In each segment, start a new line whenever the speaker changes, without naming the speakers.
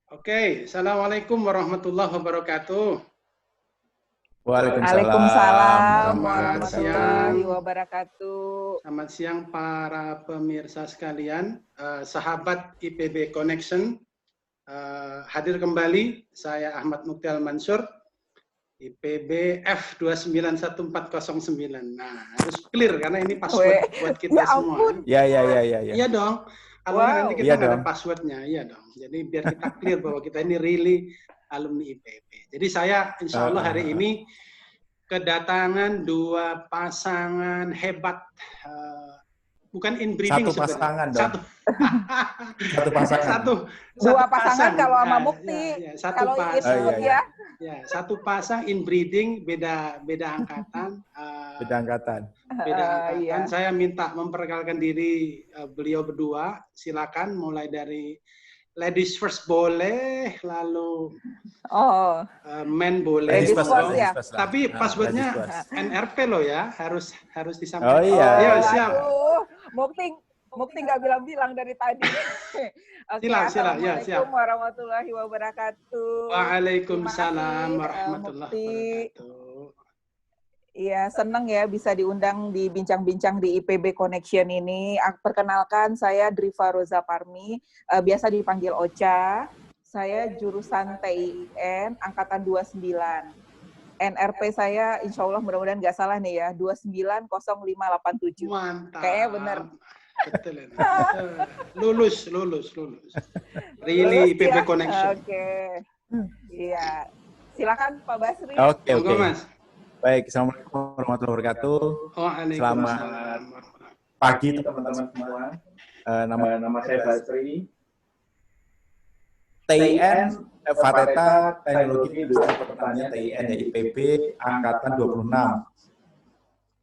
Oke, Assalamualaikum warahmatullahi wabarakatuh.
Waalaikumsalam
Selamat
warahmatullahi
siang.
wabarakatuh.
Selamat siang para pemirsa sekalian, sahabat IPB Connection. Hadir kembali, saya Ahmad Muktial Mansur, IPB F2911409. Nah, harus clear karena ini password buat kita semua.
Ya.
Iya dong. Kalau nanti kita nggak ada passwordnya, iya dong. Jadi biar kita clear bahwa kita ini really alumni IPB. Jadi saya insya Allah hari ini kedatangan dua pasangan hebat, bukan inbreeding
satu pasangan dong.
Satu pasangan.
Dua pasangan kalau sama Mukti.
Satu pasang. Satu pasang inbreeding, beda angkatan.
Beda angkatan.
Saya minta memperkenalkan diri beliau berdua. Silakan mulai dari ladies first boleh, lalu men boleh.
Ladies first, ya.
Tapi passwordnya NRP loh ya, harus disampaikan.
Oh iya.
Yo, siap.
Mukti nggak bilang-bilang dari tadi. Assalamualaikum warahmatullahi wabarakatuh.
Waalaikumsalam warahmatullahi wabarakatuh.
Iya, senang ya bisa diundang di bincang-bincang di IPB Connection ini. Perkenalkan, saya Driva Roza Parmi, biasa dipanggil Ocha. Saya jurusan TIN, angkatan 29. NRP saya, insya Allah mudah-mudahan nggak salah nih ya, 290587.
Mantap.
Kayaknya benar.
Betul. Lulus. Really IPB Connection.
Oke. Iya. Silakan Pak Basri.
Oke.
Mas.
Baik, Assalamualaikum warahmatullahi wabarakatuh. Selamat pagi teman-teman semua. Nama saya Basri. TIN, Fateta, Teknologi Industri Pertanian TIN ya IPB, Angkatan 26.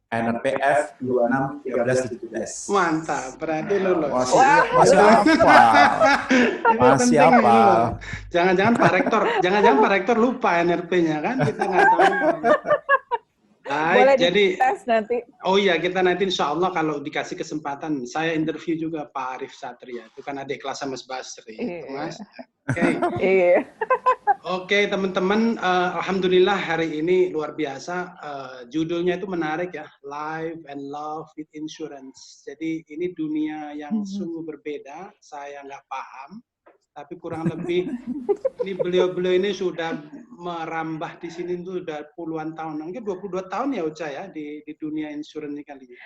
NRPF 261317.
Mantap, berarti lulus.
Masih apa?
Jangan-jangan Pak Rektor lupa NRP-nya kan? Kita nggak tahu.
Boleh
jadi
tes nanti.
Oh iya, kita nanti insya Allah kalau dikasih kesempatan, saya interview juga Pak Arif Satria. Itu kan adik kelas Mas Basri, Mas. Oke, teman-teman, alhamdulillah hari ini luar biasa. Judulnya itu menarik ya, Life and Love with Insurance. Jadi ini dunia yang sungguh berbeda. Saya nggak paham, tapi kurang lebih ini beliau ini sudah merambah di sini itu sudah puluhan tahun, mungkin 22 tahun ya Uca ya di dunia insurance ini kali ya.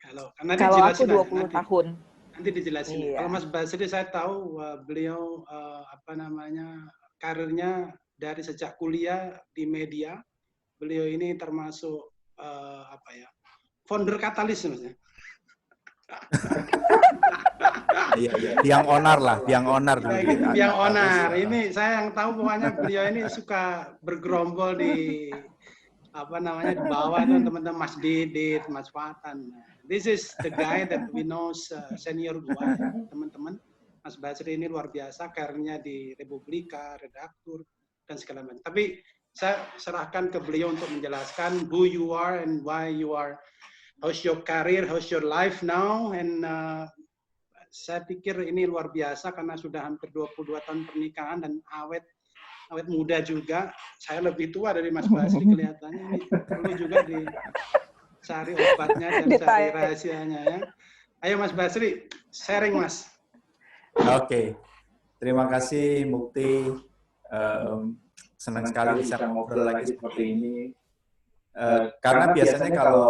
Kalau aku 20 tahun.
Nanti dijelasin.
Iya.
Kalau Mas Basri saya tahu beliau karirnya dari sejak kuliah di media. Beliau ini termasuk founder Katalis maksudnya.
Iya. Biang onar.
Biang onar. Ini saya yang tahu pokoknya beliau ini suka bergerombol di di bawah itu teman-teman Mas Didit, Mas Fatan. This is the guy that we know senior gua, teman-teman. Mas Basri ini luar biasa karirnya di Republika, redaktur dan segala macam. Tapi saya serahkan ke beliau untuk menjelaskan who you are and why you are. How's your career, how's your life now, and saya pikir ini luar biasa karena sudah hampir 22 tahun pernikahan dan awet muda juga. Saya lebih tua dari Mas Basri kelihatannya. Ini perlu juga dicari obatnya dan cari rahasianya ya. Ayo Mas Basri, sharing Mas.
Oke. Terima kasih Mukti. Senang sekali bisa ngobrol lagi seperti ini. Karena biasanya kalau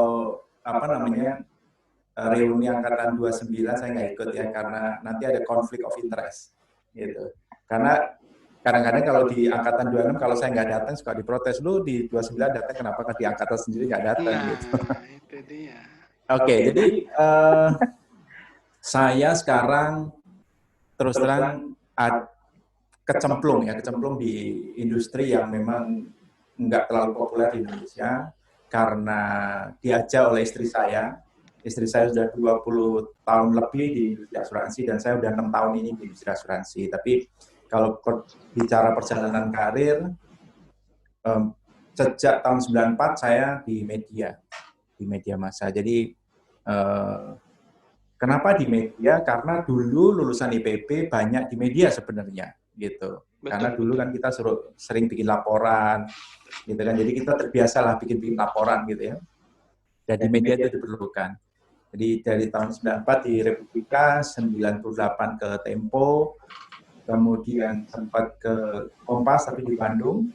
reuni angkatan 29 saya nggak ikut ya karena nanti ada konflik of interest gitu. Karena kadang-kadang kalau di angkatan 26 kalau saya nggak datang suka diprotes, lu di 29 datang kenapa di angkatan sendiri nggak datang gitu.
Itu dia.
Oke, jadi saya sekarang terus terang kecemplung di industri yang memang nggak terlalu populer di Indonesia karena diajak oleh istri saya. Istri saya sudah 20 tahun lebih di industri asuransi dan saya sudah 6 tahun ini di industri asuransi. Tapi kalau bicara perjalanan karir, sejak tahun 94 saya di media massa. Jadi kenapa di media? Karena dulu lulusan IPB banyak di media sebenarnya. gitu.
Betul,
Karena dulu kan kita sering bikin laporan, gitu kan. Jadi kita terbiasa lah bikin laporan gitu ya. Dan di media itu diperlukan. Jadi dari tahun 94 di Republika, 98 ke Tempo, kemudian sempat ke Kompas tapi di Bandung,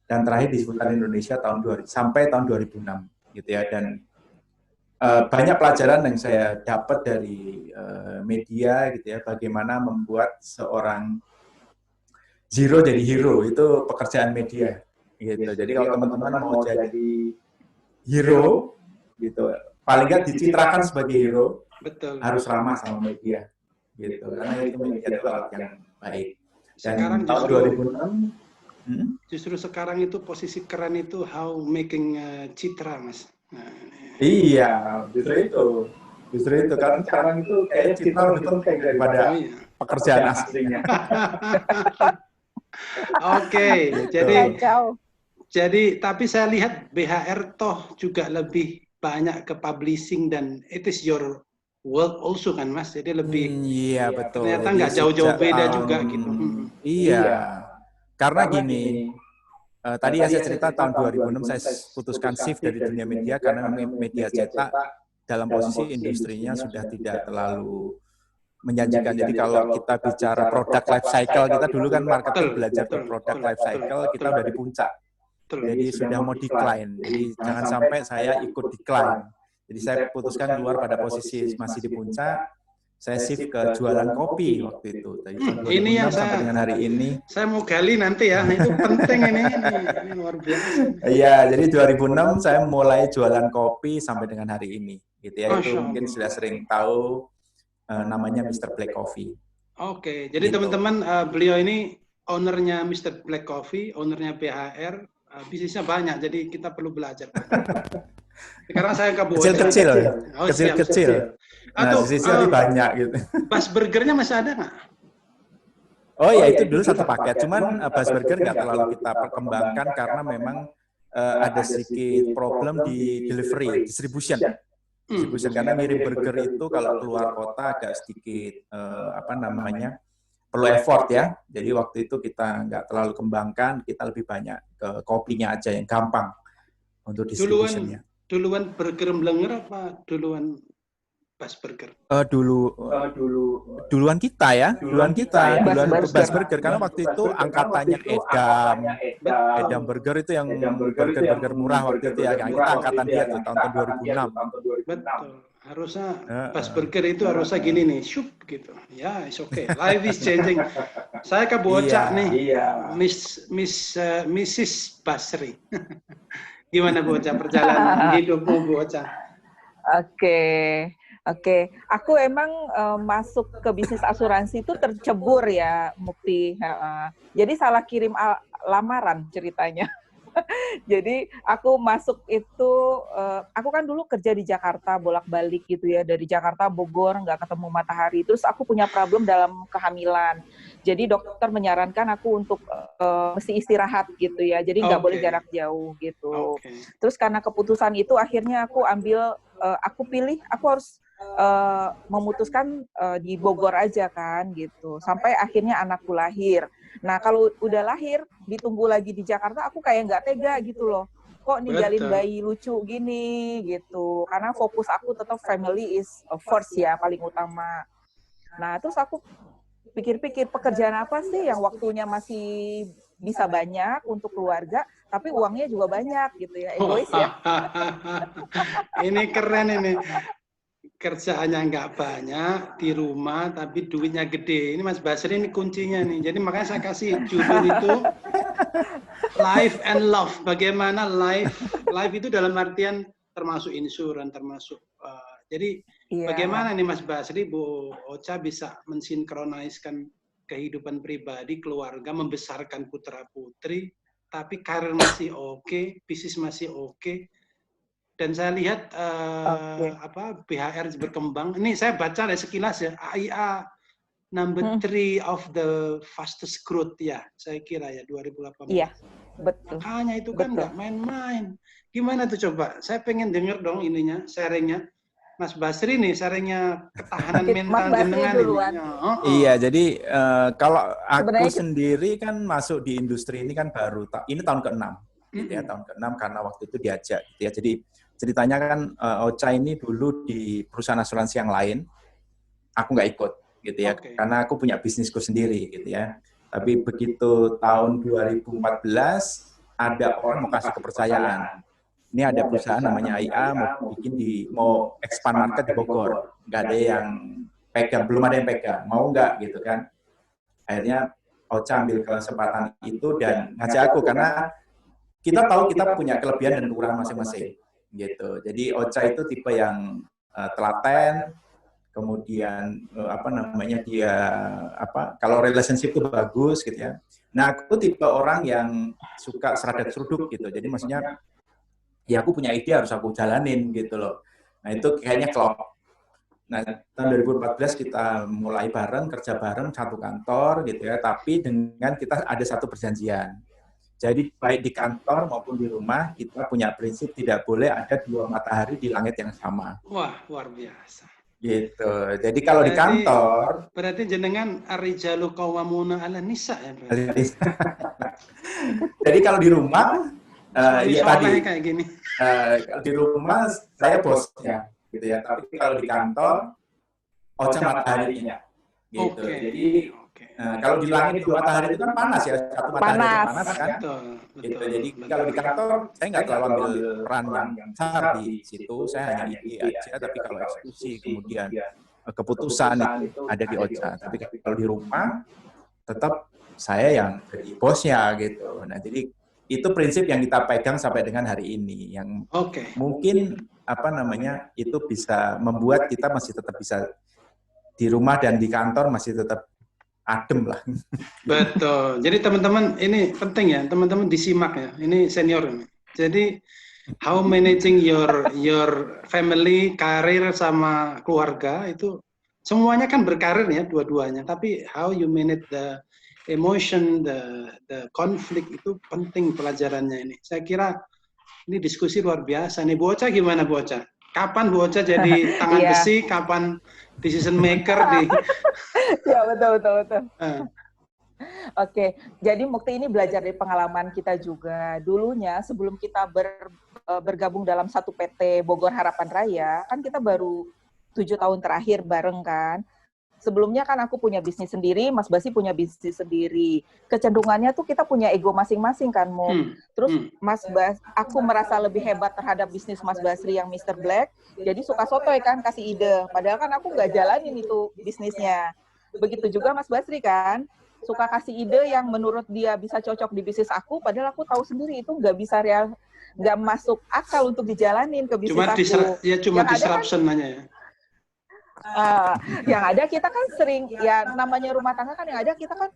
dan terakhir di Seputar Indonesia sampai tahun 2006 gitu ya. Dan banyak pelajaran yang saya dapat dari media gitu ya, bagaimana membuat seorang zero jadi hero, itu pekerjaan media gitu. Jadi kalau teman-teman mau jadi hero gitu, paling nggak dicitrakan sebagai hero,
betul.
harus ramah sama media gitu, karena itu media itu alat yang baik. Dan
Sekarang
tahun
justru
2006
justru sekarang itu posisi keren itu how making citra, Mas. Nah,
iya, justru itu karena sekarang itu kayaknya citra lebih penting daripada pekerjaan aslinya.
Oke,
Gitu.
jadi tapi saya lihat BHR toh juga lebih banyak ke publishing dan it is your work also kan, Mas. Jadi lebih
Iya, betul.
ternyata
Jadi
nggak jauh-jauh
sejak
beda
tahun-
juga gitu.
Iya, karena gini, tadi ya saya cerita tahun 2006 saya putuskan shift dari dunia media karena media cetak dalam posisi industrinya sudah tidak terlalu menjanjikan. Jadi kalau kita bicara produk life cycle, kita dulu kan marketing
Betul,
belajar
betul,
produk
betul,
life cycle, kita
betul.
udah di puncak.
Betul.
Jadi sudah mau decline. Jadi jangan sampai saya ikut decline. Jadi saya putuskan keluar pada posisi masih di puncak. Saya shift ke jualan kopi waktu itu. Dari tahun 2006
Ini yang
sampai dengan hari ini.
Saya mau gali nanti ya, itu penting ini luar biasa.
Iya, jadi 2006 saya mulai jualan kopi sampai dengan hari ini. Gitu ya, itu
Masya
mungkin
Allah.
sudah sering tahu namanya Mr. Black Coffee.
Oke, jadi
Gitu.
teman-teman, beliau ini ownernya Mr. Black Coffee, ownernya BHR, bisnisnya banyak, jadi kita perlu belajar. Sekarang saya ke Bu Ocha.
Kecil-kecil.
Oh,
Kecil-kecil. Nah,
Atau
sisi tapi banyak gitu.
Bas Burgernya masih ada nggak?
Oh ya, itu dulu satu paket. Cuman Bas Burger nggak terlalu kita perkembangkan karena memang ada sedikit problem di delivery, distribution. Karena ngirim burger itu kalau keluar kota agak sedikit perlu effort ya. Jadi waktu itu kita nggak terlalu kembangkan, kita lebih banyak ke kopinya aja yang gampang untuk distributionnya.
Duluan burger Blenger apa duluan Bas Burger?
Duluan kita ya, duluan Bas Burger karena waktu itu angkatannya Edam Burger itu yang burger murah waktu itu ya, kita angkatan dia tuh tahun 2006.
Betul. Harusnya Bas Burger itu harusnya gini nih, syup gitu. Ya, it's okay. Life is changing. Saya ke Bu Ocha nih, Mrs. Basri. Gimana Bu Ocha perjalanan hidupmu Bu Ocha?
Oke, aku emang masuk ke bisnis asuransi itu tercebur ya, Mukti. Jadi salah kirim lamaran ceritanya. Jadi aku masuk itu, aku kan dulu kerja di Jakarta bolak-balik gitu ya, dari Jakarta Bogor nggak ketemu matahari. Terus aku punya problem dalam kehamilan. Jadi dokter menyarankan aku untuk mesti istirahat gitu ya, jadi nggak boleh jarak jauh gitu. Terus karena keputusan itu akhirnya aku pilih aku harus memutuskan di Bogor aja kan gitu. Sampai akhirnya anakku lahir. Nah kalau udah lahir, ditunggu lagi di Jakarta, aku kayak nggak tega gitu loh. Kok ninggalin bayi lucu gini gitu. Karena fokus aku tetap family is first ya, paling utama. Nah terus aku pikir-pikir pekerjaan apa sih yang waktunya masih bisa banyak untuk keluarga, tapi uangnya juga banyak gitu ya, egois ya.
Ini keren ini. Kerjaannya nggak banyak, di rumah, tapi duitnya gede. Ini Mas Basri ini kuncinya nih. Jadi makanya saya kasih judul itu Life and Love. Bagaimana life itu dalam artian termasuk insurans, termasuk. Jadi bagaimana nih Mas Basri, Bu Ocha bisa mensinkroniskan kehidupan pribadi, keluarga, membesarkan putra-putri, tapi karir masih oke, bisnis masih oke. Dan saya lihat BHR berkembang. Ini saya baca dari sekilas ya, AIA number 3 of the fastest growth ya, saya kira ya 2018.
Iya, betul.
Makanya itu kan nggak main-main. Gimana tuh coba? Saya pengen dengar dong ininya, sharingnya. Mas Basri nih sharingnya ketahanan
Mas
mental
Basri
jenengan
duluan.
ini.
Iya, jadi kalau aku
Sebenarnya
sendiri kan masuk di industri ini kan baru ini tahun ke-6 gitu ya, tahun ke-6 karena waktu itu diajak gitu ya. Jadi ceritanya kan Ocha ini dulu di perusahaan asuransi yang lain, aku nggak ikut gitu ya, karena aku punya bisnisku sendiri gitu ya. Tapi begitu tahun 2014 ada orang mau kasih kepercayaan. Ini ada perusahaan namanya IA mau expand market di Bogor, nggak ada yang pegang, belum ada yang pegang, mau nggak gitu kan. Akhirnya Ocha ambil kesempatan itu dan ngajak aku karena kita tahu kita punya kelebihan dan kekurangan masing-masing gitu. Jadi Ocha itu tipe yang telaten, kemudian dia kalau relationship itu bagus gitu ya. Nah, aku tipe orang yang suka seradak seruduk gitu. Jadi maksudnya ya aku punya ide harus aku jalanin gitu loh. Nah, itu kayaknya klop. Nah, tahun 2014 kita mulai bareng, kerja bareng satu kantor gitu ya, tapi dengan kita ada satu perjanjian. Jadi baik di kantor maupun di rumah kita punya prinsip tidak boleh ada dua matahari di langit yang sama.
Wah, luar biasa.
Gitu. Jadi kalau di kantor
berarti jenengan ar-rijalu qawwamuna 'ala nisa ya.
Jadi kalau di rumah ya tadi
kayak gini.
Di rumah saya bosnya gitu ya, tapi kalau di kantor Ocha mataharinya gitu. Jadi kalau di langit dua matahari itu kan panas ya, satu matahari panas kan.
Betul.
Gitu. Jadi kalau di kantor saya nggak terlalu ambil peran yang besar di situ, saya hanya ide aja, tapi kalau eksekusi kemudian keputusan itu ada di Ocha. Tapi kalau di rumah tetap saya yang jadi bosnya gitu. Nah, jadi itu prinsip yang kita pegang sampai dengan hari ini, yang mungkin itu bisa membuat kita masih tetap bisa di rumah dan di kantor masih tetap adem lah.
Betul. Jadi teman-teman ini penting ya, teman-teman disimak ya. Ini senior ini. Jadi how managing your family, karir sama keluarga itu semuanya kan berkarir ya dua-duanya. Tapi how you manage the emotion, the conflict itu penting pelajarannya ini. Saya kira ini diskusi luar biasa nih. Bu Ocha gimana Bu Ocha? Kapan Bu Ocha jadi tangan besi? Kapan decision maker di?
Ya betul. Oke, jadi Mukti ini belajar dari pengalaman kita juga. Dulunya sebelum kita bergabung dalam satu PT Bogor Harapan Raya, kan kita baru 7 tahun terakhir bareng kan. Sebelumnya kan aku punya bisnis sendiri, Mas Basi punya bisnis sendiri. Kecenderungannya tuh kita punya ego masing-masing kan, Mu. Terus aku merasa lebih hebat terhadap bisnis Mas Basri yang Mr. Black, jadi suka sotoy kan, kasih ide. Padahal kan aku nggak jalanin itu bisnisnya. Begitu juga Mas Basri kan, suka kasih ide yang menurut dia bisa cocok di bisnis aku, padahal aku tahu sendiri itu nggak bisa nggak masuk akal untuk dijalanin ke bisnis aku.
Cuma disruption aja ya.
Yang ada kita kan sering, ya namanya rumah tangga kan yang ada kita kan,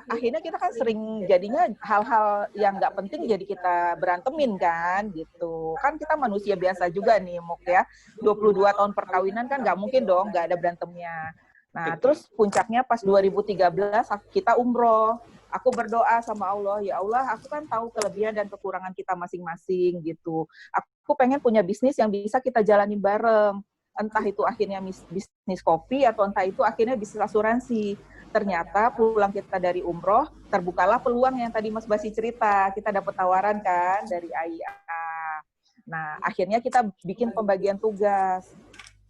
akhirnya kita kan sering jadinya hal-hal yang nggak penting jadi kita berantemin kan, gitu. Kan kita manusia biasa juga nih, Muk ya. 22 tahun perkawinan kan nggak mungkin dong nggak ada berantemnya. Nah, terus puncaknya pas 2013 kita umroh. Aku berdoa sama Allah, ya Allah, aku kan tahu kelebihan dan kekurangan kita masing-masing gitu. Aku pengen punya bisnis yang bisa kita jalanin bareng. Entah itu akhirnya bisnis kopi atau entah itu akhirnya bisnis asuransi. Ternyata pulang kita dari umroh, terbukalah peluang yang tadi Mas Basi cerita. Kita dapat tawaran kan dari AIA. Nah, akhirnya kita bikin pembagian tugas.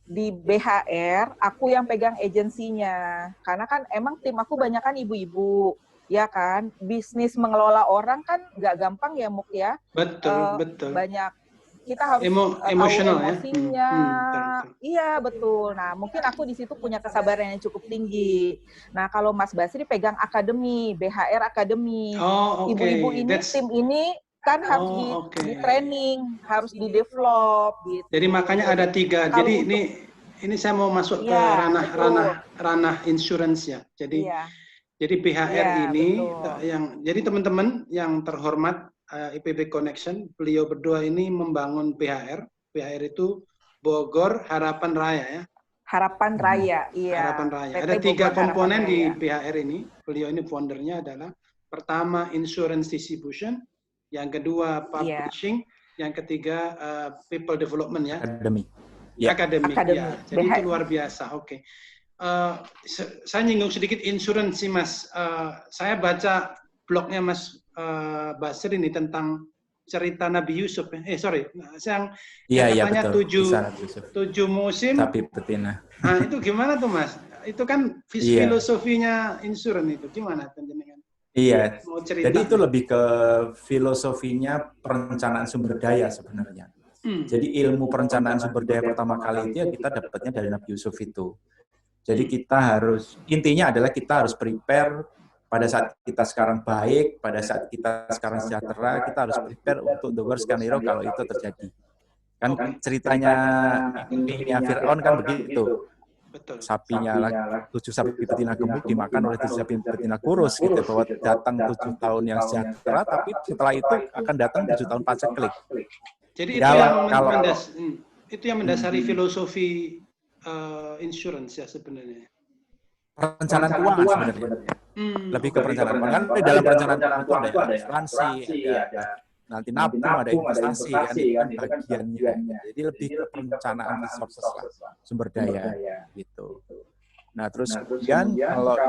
Di BHR, aku yang pegang agensinya. Karena kan emang tim aku banyak kan ibu-ibu. Ya kan, bisnis mengelola orang kan nggak gampang ya, Muk ya.
Betul.
Banyak. Kita harus
emosional
tahu emosinya. Iya, betul. Nah, mungkin aku di situ punya kesabaran yang cukup tinggi. Nah, kalau Mas Basri pegang akademi, BHR Akademi. Ibu-ibu ini, tim ini kan harus di training, harus di develop gitu.
Jadi makanya ada 3. Jadi ini saya mau masuk ke ranah insurance ya. Jadi BHR ini jadi teman-teman yang terhormat IPB Connection, beliau berdua ini membangun BHR. BHR itu Bogor Harapan Raya ya.
Harapan Raya, iya.
Harapan Raya. Ada 3 komponen di BHR ini. Beliau ini foundernya adalah pertama insurance distribution, yang kedua publishing, yang ketiga people development ya.
Ya.
Akademik. Ya. Jadi itu luar biasa. Oke. Saya nyinggung sedikit insurance sih, Mas. Saya baca blognya Mas Basir ini tentang cerita Nabi Yusuf. Yang katanya
betul.
7 musim.
Sapi betina.
Nah, itu gimana tuh, Mas? Itu kan filosofinya insurance itu. Gimana dengan?
Iya. Jadi itu lebih ke filosofinya perencanaan sumber daya sebenarnya. Jadi ilmu perencanaan sumber daya pertama kali itu ya kita dapatnya dari Nabi Yusuf itu. Jadi intinya adalah kita harus prepare pada saat kita sekarang baik, pada saat kita sekarang sejahtera, kita harus prepare untuk the worst scenario kalau itu terjadi. Kan ceritanya mimpinya Fir'aun kan begitu.
Betul.
Sapinya 7 sapi betina gemuk dimakan oleh 7 sapi betina kurus gitu, bahwa datang 7 tahun yang sejahtera, tapi setelah itu akan datang 7 tahun paceklik.
Jadi itu yang mendasari filosofi insurance ya sebenarnya.
Perencanaan keuangan sebenarnya. Lebih ke perencanaan keuangan. Kan dalam perencanaan keuangan itu ada asuransi, ada nanti nabung, ada investasi, kan bagiannya. Jadi lebih ke perencanaan resources lah, sumber daya gitu. Nah, terus kemudian kalau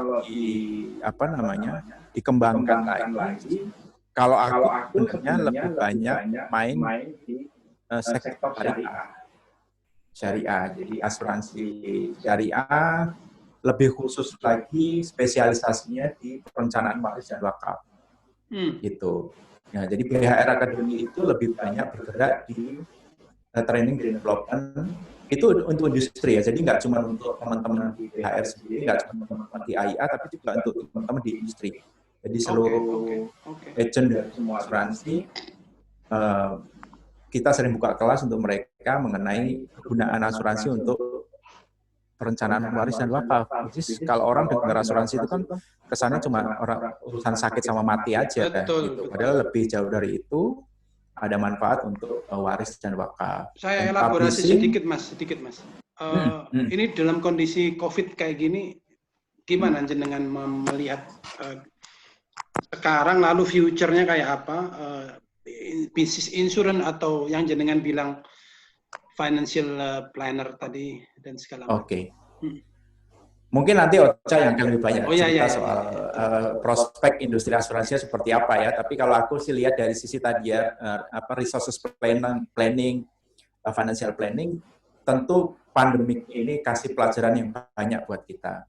dikembangkan lagi, kalau aku sebenarnya lebih banyak main di sektor syariah. Jadi asuransi syariah, lebih khusus lagi spesialisasinya di perencanaan waris dan wakaf. Gitu. Nah, jadi BHR Academy itu lebih banyak bergerak di training development. Itu untuk industri ya, jadi nggak cuma untuk teman-teman di BHR sendiri, nggak cuma teman-teman di AIA, tapi juga untuk teman-teman di industri. Jadi seluruh agent dari semua asuransi, kita sering buka kelas untuk mereka mengenai kegunaan asuransi untuk perencanaan waris dan wakaf. Jadi kalau orang dengar asuransi itu kan kesannya cuma urusan sakit sama mati aja, gitu. Padahal lebih jauh dari itu, ada manfaat untuk waris dan wakaf.
Saya elaborasi sedikit mas. Ini dalam kondisi COVID kayak gini, gimana jenengan melihat sekarang, lalu future-nya kayak apa? Bisnis insurance atau yang jenengan bilang financial planner tadi dan segala macam.
Oke. Mungkin nanti Ocha yang akan lebih banyak cerita soal prospek industri asuransinya seperti apa ya. Tapi kalau aku sih lihat dari sisi tadi ya, resources planning, financial planning, tentu pandemik ini kasih pelajaran yang banyak buat kita.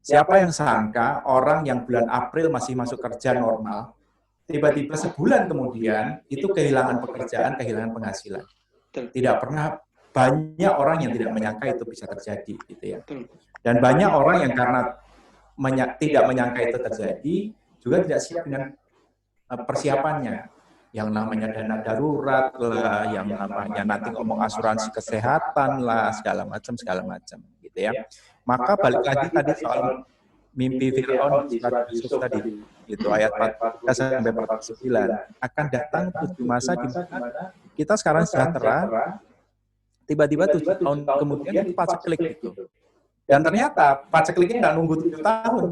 Siapa yang sangka orang yang bulan April masih masuk kerja normal, tiba-tiba sebulan kemudian itu kehilangan pekerjaan, kehilangan penghasilan. Tidak pernah, banyak orang yang tidak menyangka itu bisa terjadi, gitu ya. Dan banyak orang yang karena tidak menyangka itu terjadi, juga tidak siap dengan persiapannya. Yang namanya dana darurat lah, yang namanya nanti ngomong asuransi kesehatan lah, segala macam, gitu ya. Maka balik lagi tadi soal mimpi Fir'aun di surat Yusuf tadi, itu ayat 4 sampai 49, akan datang 7 masa di mana kita sekarang sejahtera, tiba-tiba 7 tahun kemudian itu paceklik gitu. Dan ternyata pacekliknya nggak nunggu 7 tahun.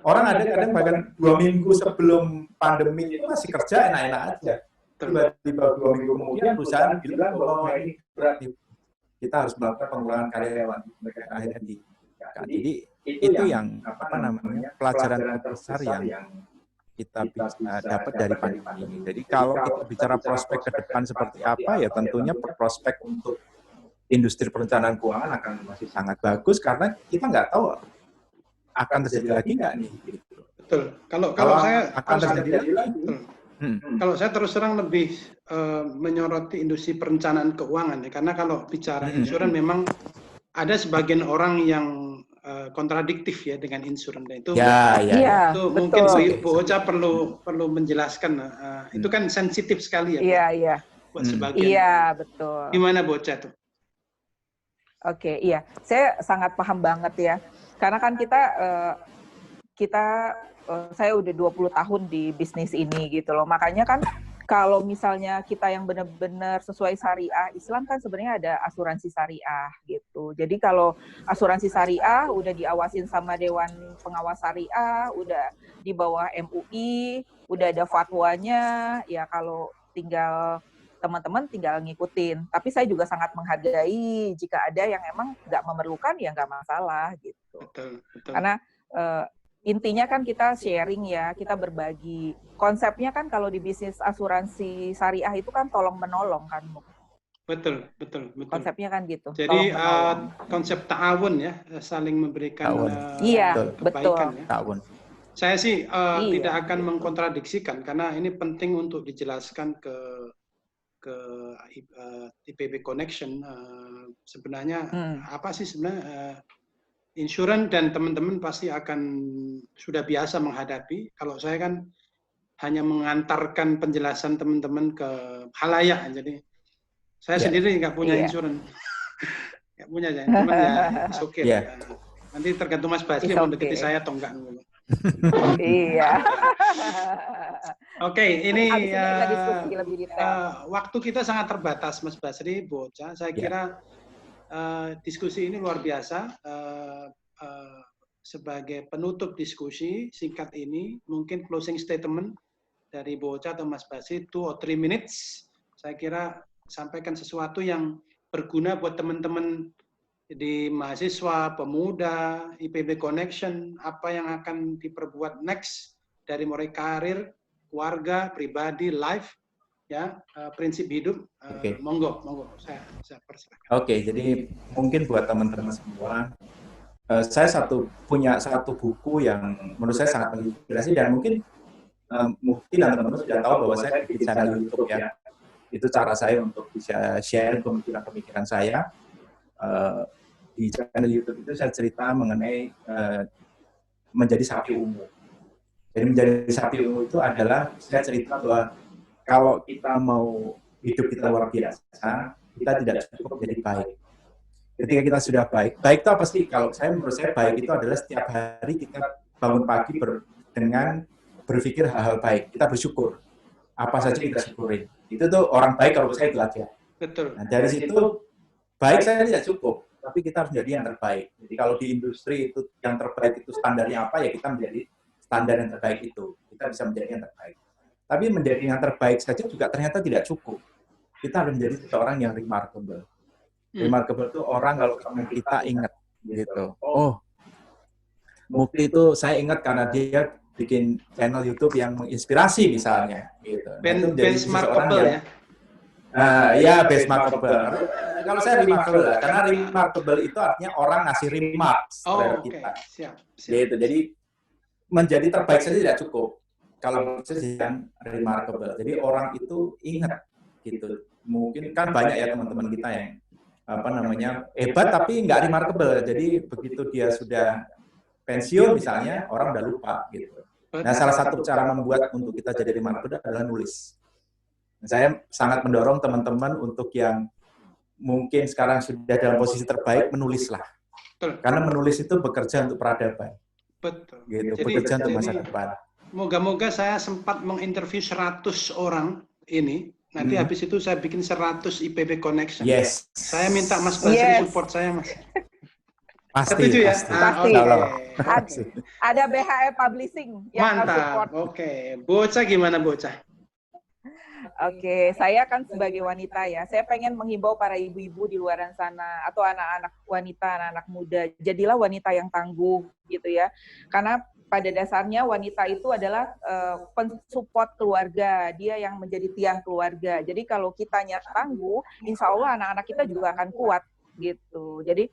Orang ada kadang bahkan 2 minggu sebelum pandemi itu masih kerja enak-enak aja. Tiba-tiba 2 minggu kemudian perusahaan bilang bahwa ini berat, kita harus melakukan pengurangan karyawan. Mereka akhirnya jadi itu yang pelajaran terbesar yang kita bisa dapat dari pandemi ini. Jadi kalau kita bicara prospek ke depan seperti apa, ya tentunya prospek untuk industri perencanaan keuangan akan masih sangat bagus karena kita nggak tahu akan terjadi lagi nggak nih. Gitu.
Betul. Kalau saya
akan terjadi lagi.
Kalau saya terus terang lebih menyoroti industri perencanaan keuangan ya, karena kalau bicara insurans memang ada sebagian orang yang kontradiktif ya dengan insurans. Itu mungkin Bu Ocha perlu menjelaskan. Itu kan sensitif sekali ya.
Iya.
Buat sebagian.
Iya, betul.
Gimana Bu Ocha tuh?
Oke, iya. Saya sangat paham banget ya. Karena kan saya udah 20 tahun di bisnis ini gitu loh. Makanya kan kalau misalnya kita yang benar-benar sesuai syariah, Islam kan sebenarnya ada asuransi syariah gitu. Jadi kalau asuransi syariah udah diawasin sama Dewan Pengawas Syariah, udah di bawah MUI, udah ada fatwanya, ya kalau tinggal teman-teman tinggal ngikutin. Tapi saya juga sangat menghargai jika ada yang emang nggak memerlukan, ya nggak masalah gitu.
Betul.
Karena intinya kan kita sharing ya, kita berbagi. Konsepnya kan kalau di bisnis asuransi syariah itu kan tolong menolong kan.
Betul.
Konsepnya kan gitu.
Jadi konsep ta'awun ya, saling memberikan
iya,
kebaikan
betul.
ya.
Ta'awun.
Saya sih tidak akan mengkontradiksikan karena ini penting untuk dijelaskan ke IPB Connection. Sebenarnya apa sih sebenarnya insurans dan teman-teman pasti akan sudah biasa menghadapi. Kalau saya kan hanya mengantarkan penjelasan teman-teman ke khalayak, jadi saya sendiri nggak punya insurans, nggak punya ya, cuman ya oke. Nanti tergantung Mas Basri mau deketi saya atau enggak.
Iya.
Oke, ini
kita diskusi lebih detail.
Waktu kita sangat terbatas, Mas Basri, Bu Ocha. Saya kira diskusi ini luar biasa. Sebagai penutup diskusi singkat ini, mungkin closing statement dari Bu Ocha atau Mas Basri 2 or 3 minutes. Saya kira sampaikan sesuatu yang berguna buat teman-teman di mahasiswa, pemuda, IPB Connection, apa yang akan diperbuat next dari mulai karir, keluarga, pribadi, life, ya, prinsip hidup. Monggo, saya persilakan.
Oke, jadi mungkin buat teman-teman semua, saya punya satu buku yang menurut saya sangat menginspirasi dan mungkin teman-teman sudah tahu bahwa saya bikin channel YouTube ya. Itu cara saya untuk bisa share pemikiran saya. Di channel YouTube itu saya cerita mengenai menjadi sapi ungu. Jadi menjadi sapi ungu itu adalah saya cerita bahwa kalau kita mau hidup kita luar biasa, kita tidak cukup menjadi baik. Ketika kita sudah baik itu apa sih? Kalau menurut saya baik itu adalah setiap hari kita bangun pagi dengan berpikir hal-hal baik, kita bersyukur. Apa saja kita syukurin. Itu tuh orang baik kalau saya itu aja.
Betul.
Nah, dari situ baik saya tidak cukup, tapi kita harus menjadi yang terbaik. Jadi kalau di industri itu yang terbaik itu standarnya apa, ya kita menjadi standar yang terbaik itu. Kita bisa menjadi yang terbaik. Tapi menjadi yang terbaik saja juga ternyata tidak cukup. Kita harus menjadi seseorang yang remarkable. Remarkable itu orang kalau kita ingat gitu. Oh, Mukti itu saya ingat karena dia bikin channel YouTube yang menginspirasi misalnya. Gitu.
Benchmarkable ya.
Ya, benchmarkable. Kalau saya remarkable lah, karena remarkable itu artinya orang ngasih remarks terhadap kita.
Siap.
Gitu. Jadi menjadi terbaik saja tidak cukup. Kalau saya remarkable. Jadi orang itu ingat gitu. Mungkin kan banyak ya teman-teman kita yang hebat tapi nggak remarkable. Jadi begitu dia sudah pensiun misalnya, orang udah lupa gitu. Nah, salah satu cara membuat untuk kita jadi remarkable adalah nulis. Saya sangat mendorong teman-teman untuk yang mungkin sekarang sudah dalam posisi terbaik, menulislah. Karena menulis itu bekerja untuk peradaban.
Betul.
Gitu, bekerja untuk masa depan.
Moga-moga saya sempat menginterview 100 orang ini. Nanti habis itu saya bikin 100 IPB Connection.
Yes.
Saya minta Mas Basri support saya, Mas.
Pasti.
Ya?
Pasti. Ada BHE Publishing yang
support. Oke. Bocah gimana Bocah?
Oke, saya kan sebagai wanita ya, saya pengen menghimbau para ibu-ibu di luar sana atau anak-anak wanita, anak-anak muda, jadilah wanita yang tangguh gitu ya. Karena pada dasarnya wanita itu adalah pensupport keluarga, dia yang menjadi tiang keluarga. Jadi kalau kitanya tangguh, insya Allah anak-anak kita juga akan kuat gitu. Jadi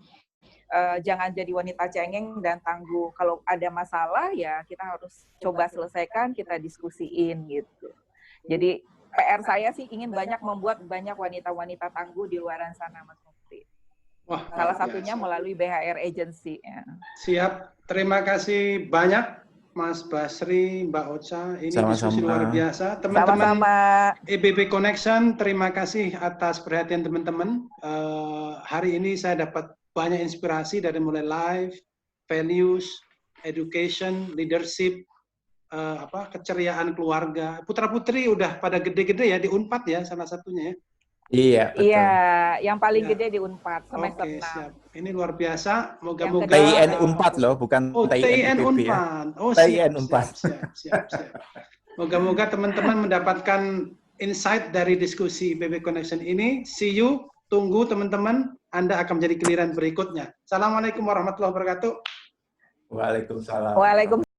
jangan jadi wanita cengeng dan tangguh. Kalau ada masalah ya kita harus coba selesaikan, kita diskusiin gitu. Jadi PR saya sih ingin membuat banyak wanita-wanita tangguh di luar sana, Mas Mukti.
Wah,
salah satunya melalui BHR Agency. Ya.
Siap, terima kasih banyak Mas Basri, Mbak Ocha. Ini diskusi luar biasa. Teman-teman IPB Connection, terima kasih atas perhatian teman-teman. Hari ini saya dapat banyak inspirasi dari mulai life, values, education, leadership, keceriaan keluarga. Putra-putri udah pada gede-gede ya di Unpad ya salah satunya ya.
Iya, betul.
Iya, yang paling gede di Unpad semester 6.
Siap. Ini luar biasa. Moga-moga
TIN Unpad loh, bukan
TIN Unpad.
Ya.
Oh,
TIN Unpad.
Siap. Moga-moga teman-teman mendapatkan insight dari diskusi IPB Connection ini. See you, tunggu teman-teman, Anda akan menjadi giliran berikutnya. Assalamualaikum warahmatullahi wabarakatuh.
Waalaikumsalam.
Waalaikumsalam.